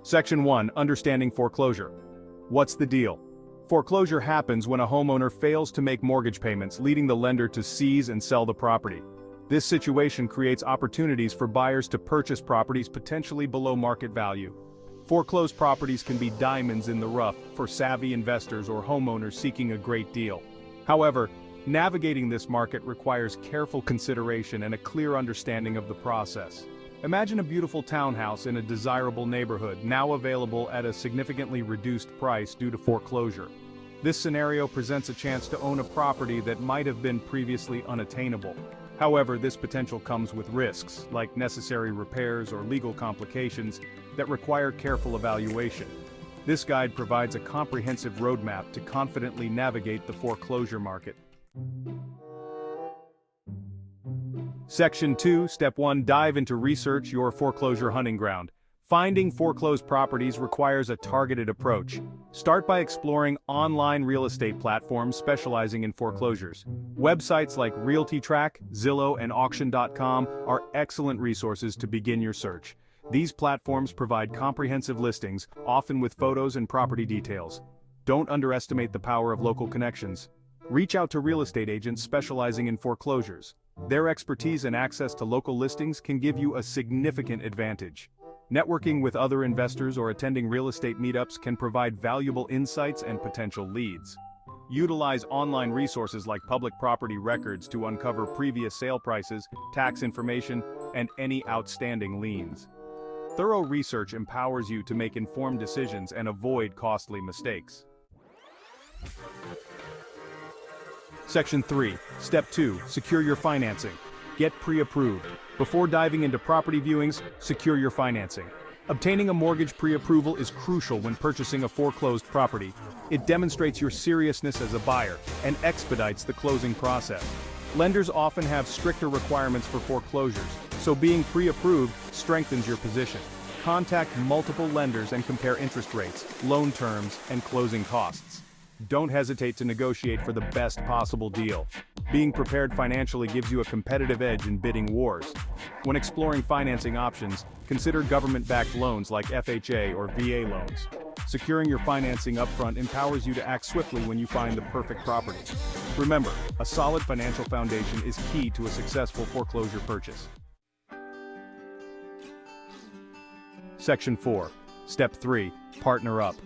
Section 1. Understanding foreclosure. What's the deal? Foreclosure happens when a homeowner fails to make mortgage payments, leading the lender to seize and sell the property. This situation creates opportunities for buyers to purchase properties potentially below market value. Foreclosed properties can be diamonds in the rough for savvy investors or homeowners seeking a great deal. However, navigating this market requires careful consideration and a clear understanding of the process. Imagine a beautiful townhouse in a desirable neighborhood, now available at a significantly reduced price due to foreclosure. This scenario presents a chance to own a property that might have been previously unattainable. However, this potential comes with risks, like necessary repairs or legal complications, that require careful evaluation. This guide provides a comprehensive roadmap to confidently navigate the foreclosure market. Section 2, Step 1. Dive into research your foreclosure hunting ground. Finding foreclosed properties requires a targeted approach. Start by exploring online real estate platforms specializing in foreclosures. Websites like Realty Track, Zillow, and Auction.com are excellent resources to begin your search. These platforms provide comprehensive listings, often with photos and property details. Don't underestimate the power of local connections. Reach out to real estate agents specializing in foreclosures. Their expertise and access to local listings can give you a significant advantage. Networking with other investors or attending real estate meetups can provide valuable insights and potential leads. Utilize online resources like public property records to uncover previous sale prices, tax information, and any outstanding liens. Thorough research empowers you to make informed decisions and avoid costly mistakes. Section 3. Step 2. Secure your financing. Get pre-approved. Before diving into property viewings, secure your financing. Obtaining a mortgage pre-approval is crucial when purchasing a foreclosed property. It demonstrates your seriousness as a buyer and expedites the closing process. Lenders often have stricter requirements for foreclosures, so being pre-approved strengthens your position. Contact multiple lenders and compare interest rates, loan terms, and closing costs. Don't hesitate to negotiate for the best possible deal. Being prepared financially gives you a competitive edge in bidding wars. When exploring financing options, consider government-backed loans like FHA or VA loans. Securing your financing upfront empowers you to act swiftly when you find the perfect property. Remember, a solid financial foundation is key to a successful foreclosure purchase. Section 4. Step 3. Partner up.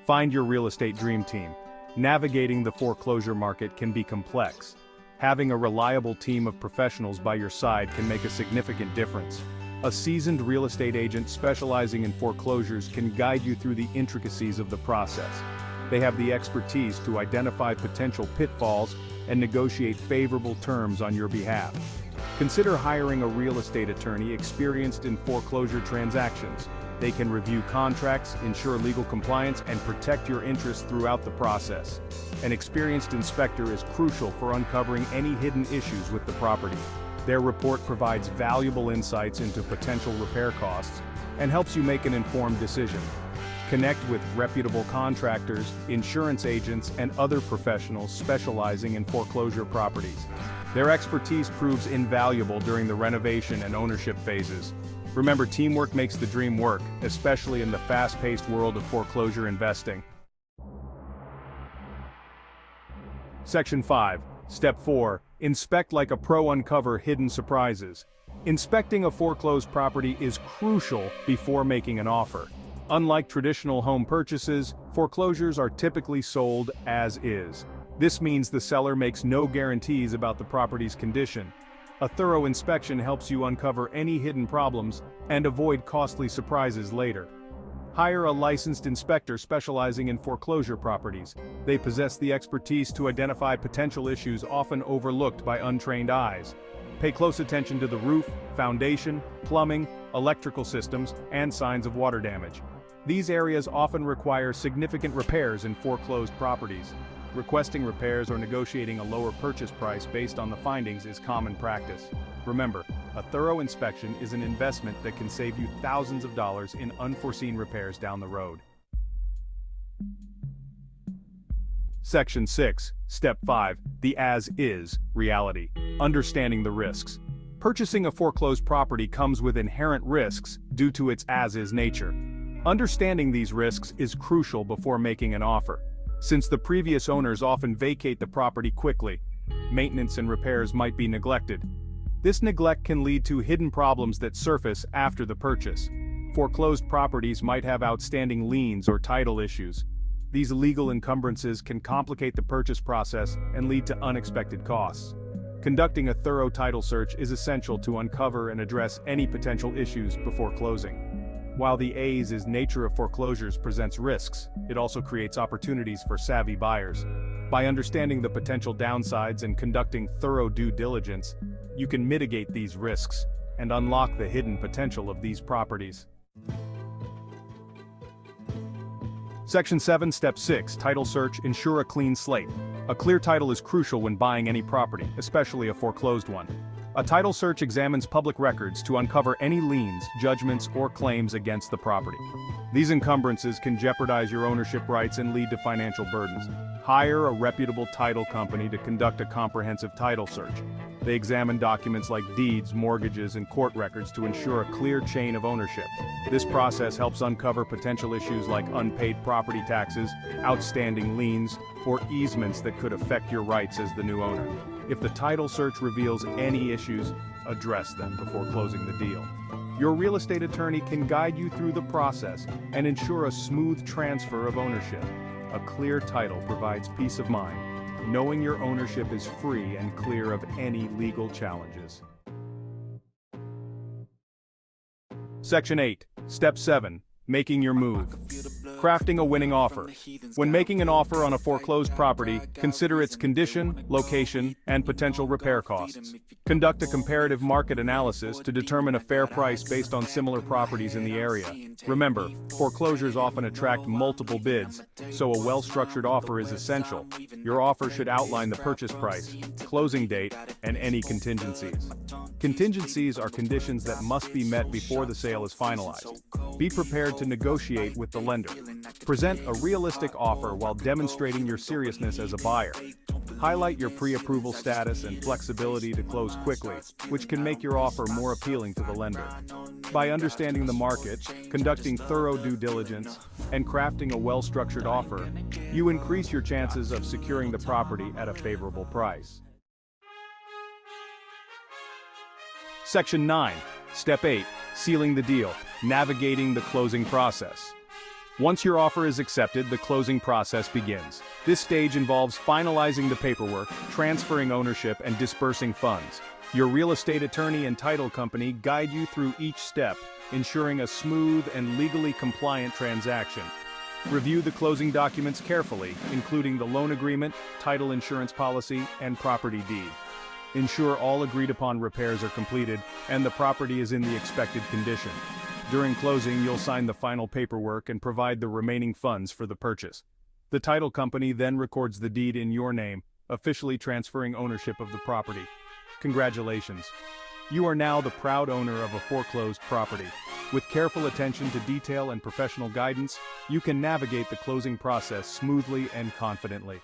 Find your real estate dream team. Navigating the foreclosure market can be complex. Having a reliable team of professionals by your side can make a significant difference. A seasoned real estate agent specializing in foreclosures can guide you through the intricacies of the process. They have the expertise to identify potential pitfalls and negotiate favorable terms on your behalf. Consider hiring a real estate attorney experienced in foreclosure transactions. They can review contracts, ensure legal compliance, and protect your interests throughout the process. An experienced inspector is crucial for uncovering any hidden issues with the property. Their report provides valuable insights into potential repair costs and helps you make an informed decision. Connect with reputable contractors, insurance agents, and other professionals specializing in foreclosure properties. Their expertise proves invaluable during the renovation and ownership phases. Remember, teamwork makes the dream work, especially in the fast-paced world of foreclosure investing. Section 5. Step 4. Inspect like a pro. Uncover hidden surprises. Inspecting a foreclosed property is crucial before making an offer. Unlike traditional home purchases, foreclosures are typically sold as is. This means the seller makes no guarantees about the property's condition. A thorough inspection helps you uncover any hidden problems and avoid costly surprises later. Hire a licensed inspector specializing in foreclosure properties. They possess the expertise to identify potential issues often overlooked by untrained eyes. Pay close attention to the roof, foundation, plumbing, electrical systems, and signs of water damage. These areas often require significant repairs in foreclosed properties. Requesting repairs or negotiating a lower purchase price based on the findings is common practice. Remember, a thorough inspection is an investment that can save you thousands of dollars in unforeseen repairs down the road. Section 6, Step 5, the as-is reality. Understanding the risks. Purchasing a foreclosed property comes with inherent risks due to its as-is nature. Understanding these risks is crucial before making an offer. Since the previous owners often vacate the property quickly, maintenance and repairs might be neglected. This neglect can lead to hidden problems that surface after the purchase. Foreclosed properties might have outstanding liens or title issues. These legal encumbrances can complicate the purchase process and lead to unexpected costs. Conducting a thorough title search is essential to uncover and address any potential issues before closing. While the A's nature of foreclosures presents risks, it also creates opportunities for savvy buyers. By understanding the potential downsides and conducting thorough due diligence, you can mitigate these risks and unlock the hidden potential of these properties. Section 7, Step 6, Title Search. Ensure a clean slate. A clear title is crucial when buying any property, especially a foreclosed one. A title search examines public records to uncover any liens, judgments, or claims against the property. These encumbrances can jeopardize your ownership rights and lead to financial burdens. Hire a reputable title company to conduct a comprehensive title search. They examine documents like deeds, mortgages, and court records to ensure a clear chain of ownership. This process helps uncover potential issues like unpaid property taxes, outstanding liens, or easements that could affect your rights as the new owner. If the title search reveals any issues, address them before closing the deal. Your real estate attorney can guide you through the process and ensure a smooth transfer of ownership. A clear title provides peace of mind, knowing your ownership is free and clear of any legal challenges. Section 8, Step 7, Making your move. Crafting a winning offer. When making an offer on a foreclosed property, consider its condition, location, and potential repair costs. Conduct a comparative market analysis to determine a fair price based on similar properties in the area. Remember, foreclosures often attract multiple bids, so a well-structured offer is essential. Your offer should outline the purchase price, closing date, and any contingencies. Contingencies are conditions that must be met before the sale is finalized. Be prepared to negotiate with the lender. Present a realistic offer while demonstrating your seriousness as a buyer. Highlight your pre-approval status and flexibility to close quickly, which can make your offer more appealing to the lender. By understanding the market, conducting thorough due diligence, and crafting a well-structured offer, you increase your chances of securing the property at a favorable price. Section 9, Step 8, Sealing the deal, navigating the closing process. Once your offer is accepted, the closing process begins. This stage involves finalizing the paperwork, transferring ownership, and dispersing funds. Your real estate attorney and title company guide you through each step, ensuring a smooth and legally compliant transaction. Review the closing documents carefully, including the loan agreement, title insurance policy, and property deed. Ensure all agreed-upon repairs are completed and the property is in the expected condition. During closing, you'll sign the final paperwork and provide the remaining funds for the purchase. The title company then records the deed in your name, officially transferring ownership of the property. Congratulations! You are now the proud owner of a foreclosed property. With careful attention to detail and professional guidance, you can navigate the closing process smoothly and confidently.